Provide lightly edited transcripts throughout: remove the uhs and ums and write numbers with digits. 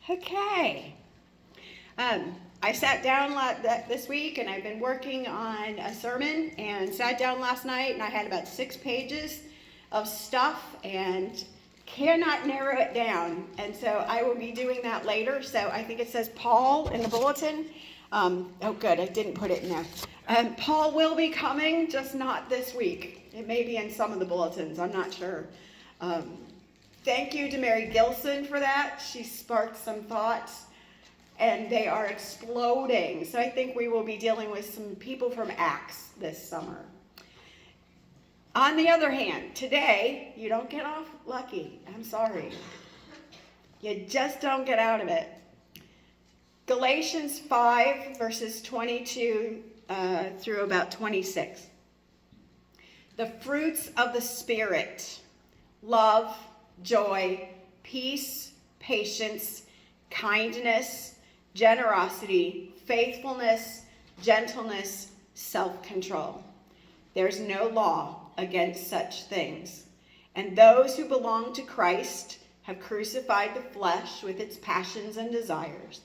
Okay. I sat down this week and I've been working on a sermon and sat down last night and I had about 6 pages of stuff and cannot narrow it down. And so I will be doing that later. So I think it says Paul in the bulletin. Oh, good. I didn't put it in there. Paul will be coming, just not this week. It may be in some of the bulletins. I'm not sure. Thank you to Mary Gilson for that. She sparked some thoughts, and they are exploding. So I think we will be dealing with some people from Acts this summer. On the other hand, today, you don't get off lucky. I'm sorry. You just don't get out of it. Galatians 5, verses 22 through about 26. The fruits of the Spirit: love, joy, peace, patience, kindness, generosity, faithfulness, gentleness, self-control. There's no law against such things. And those who belong to Christ have crucified the flesh with its passions and desires.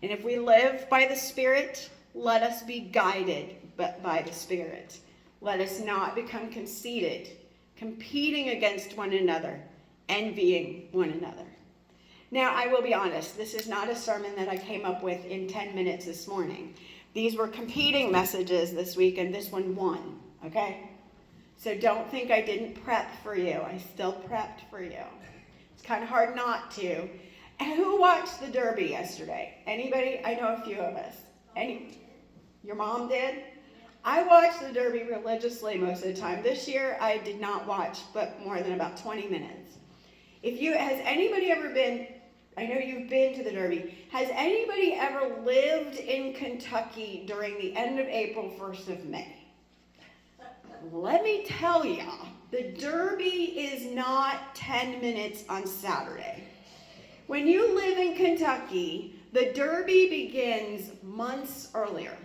And if we live by the Spirit, let us be guided by the Spirit. Let us not become conceited, competing against one another, envying one another. Now, I will be honest, this is not a sermon that I came up with in 10 minutes this morning. These were competing messages this week, and this one won, okay? So don't think I didn't prep for you. I still prepped for you. It's kind of hard not to. And who watched the Derby yesterday? Anybody? I know a few of us. Your mom did? I watched the Derby religiously most of the time. This year, I did not watch but more than about 20 minutes. Has anybody ever been, I know you've been to the Derby, has anybody ever lived in Kentucky during the end of April, 1st of May? Let me tell you, the Derby is not 10 minutes on Saturday. When you live in Kentucky, the Derby begins months earlier.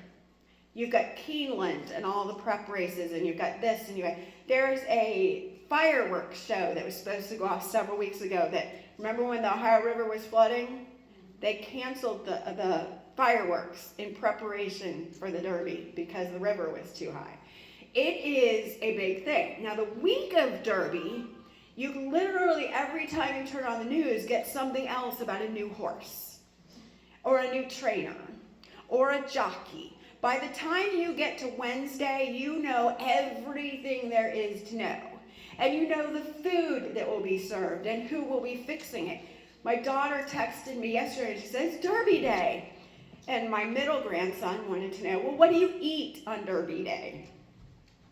You've got Keeneland and all the prep races, and you've got this, and there's a fireworks show that was supposed to go off several weeks ago remember when the Ohio River was flooding? They canceled the fireworks in preparation for the Derby because the river was too high. It is a big thing. Now, the week of Derby, you literally, every time you turn on the news, get something else about a new horse, or a new trainer, or a jockey. By the time you get to Wednesday, you know everything there is to know. And you know the food that will be served and who will be fixing it. My daughter texted me yesterday and she said, "It's Derby Day." And my middle grandson wanted to know, well, what do you eat on Derby Day?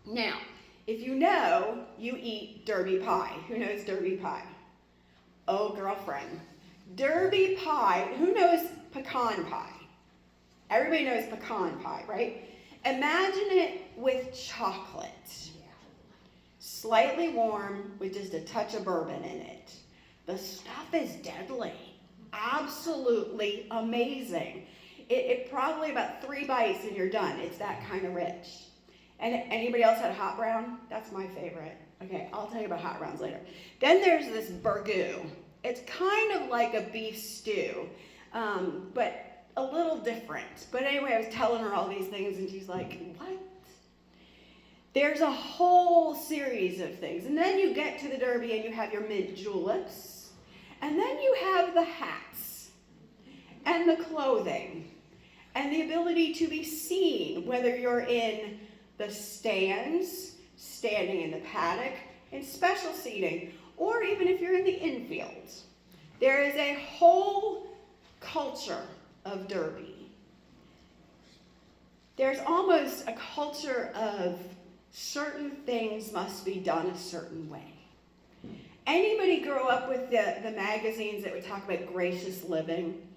Now, if you know, you eat Derby pie. Who knows Derby pie? Oh, girlfriend. Derby pie, who knows pecan pie? Everybody knows pecan pie, right? Imagine it with chocolate. Slightly warm with just a touch of bourbon in it. The stuff is deadly. Absolutely amazing. It probably about 3 bites and you're done. It's that kind of rich. And anybody else had a hot brown? That's my favorite. Okay, I'll tell you about hot browns later. Then there's this burgoo. It's kind of like a beef stew, but a little different. But anyway, I was telling her all these things and she's like, what? There's a whole series of things. And then you get to the Derby and you have your mint juleps. And then you have the hats and the clothing and the ability to be seen, whether you're in the stands, standing in the paddock, in special seating, or even if you're in the infield. There is a whole culture of Derby. There's almost a culture of certain things must be done a certain way. Anybody grow up with the magazines that would talk about gracious living,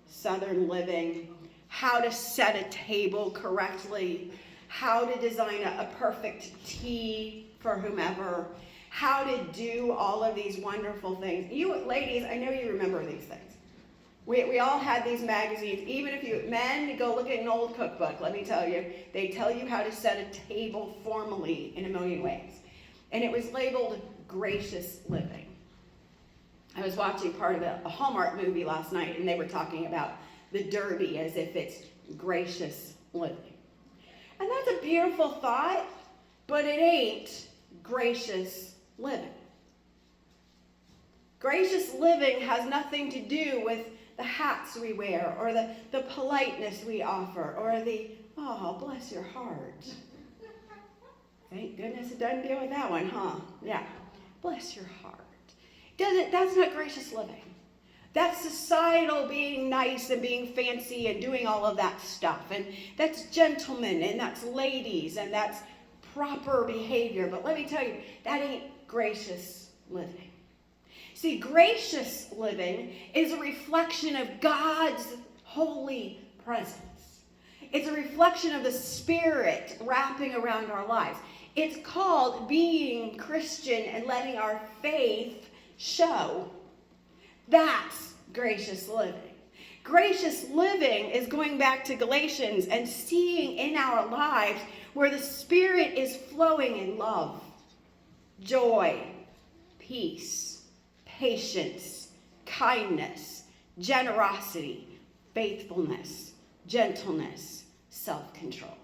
Southern living, how to set a table correctly, how to design a perfect tea for whomever, how to do all of these wonderful things. You ladies, I know you remember these things. We all had these magazines. Even if you, men, go look at an old cookbook, let me tell you. They tell you how to set a table formally in a million ways. And it was labeled gracious living. I was watching part of a Hallmark movie last night, and they were talking about the Derby as if it's gracious living. And that's a beautiful thought, but it ain't gracious living. Gracious living has nothing to do with the hats we wear, or the politeness we offer, or the, oh, bless your heart. Thank goodness it doesn't deal with that one, huh? Yeah. Bless your heart. That's not gracious living. That's societal being nice and being fancy and doing all of that stuff. And that's gentlemen, and that's ladies, and that's proper behavior. But let me tell you, that ain't gracious living. See, gracious living is a reflection of God's holy presence. It's a reflection of the Spirit wrapping around our lives. It's called being Christian and letting our faith show. That's gracious living. Gracious living is going back to Galatians and seeing in our lives where the Spirit is flowing in love, joy, peace, patience, kindness, generosity, faithfulness, gentleness, self-control.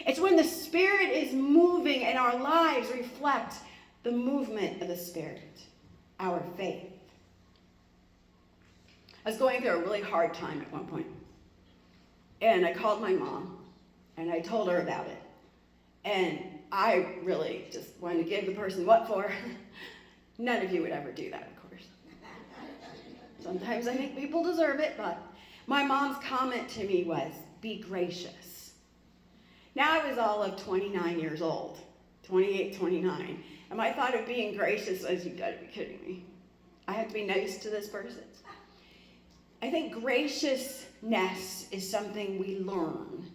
It's when the Spirit is moving and our lives reflect the movement of the Spirit, our faith. I was going through a really hard time at one point, and I called my mom, and I told her about it. And I really just wanted to give the person what for. None of you would ever do that, of course. Sometimes I think people deserve it, but my mom's comment to me was, be gracious. Now I was all of 29 years old, 28, 29, and my thought of being gracious was, you gotta be kidding me. I have to be nice to this person. I think graciousness is something we learn.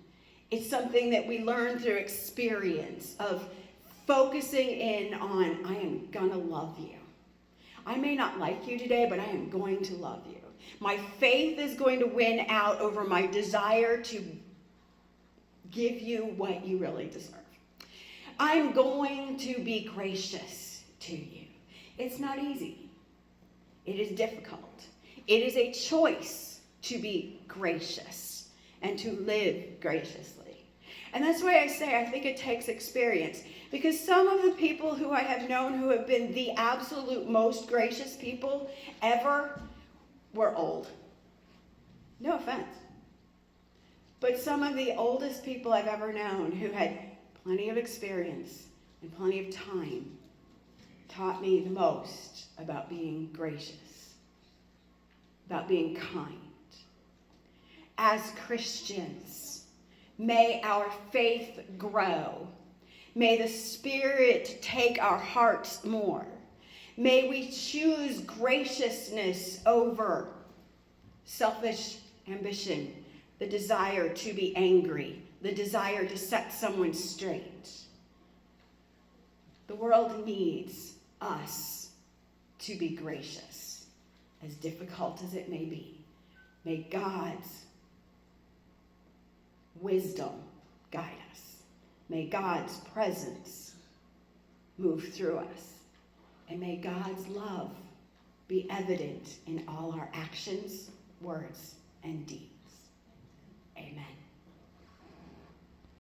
It's something that we learn through experience of focusing in on, I am gonna love you. I may not like you today, but I am going to love you. My faith is going to win out over my desire to give you what you really deserve. I'm going to be gracious to you. It's not easy. It is difficult. It is a choice to be gracious and to live graciously. And that's why I say I think it takes experience. Because some of the people who I have known who have been the absolute most gracious people ever were old. No offense. But some of the oldest people I've ever known who had plenty of experience and plenty of time taught me the most about being gracious, about being kind. As Christians, may our faith grow. May the Spirit take our hearts more. May we choose graciousness over selfish ambition, the desire to be angry, the desire to set someone straight. The world needs us to be gracious, as difficult as it may be. May God's wisdom guide us. May God's presence move through us. And may God's love be evident in all our actions, words, and deeds. Amen.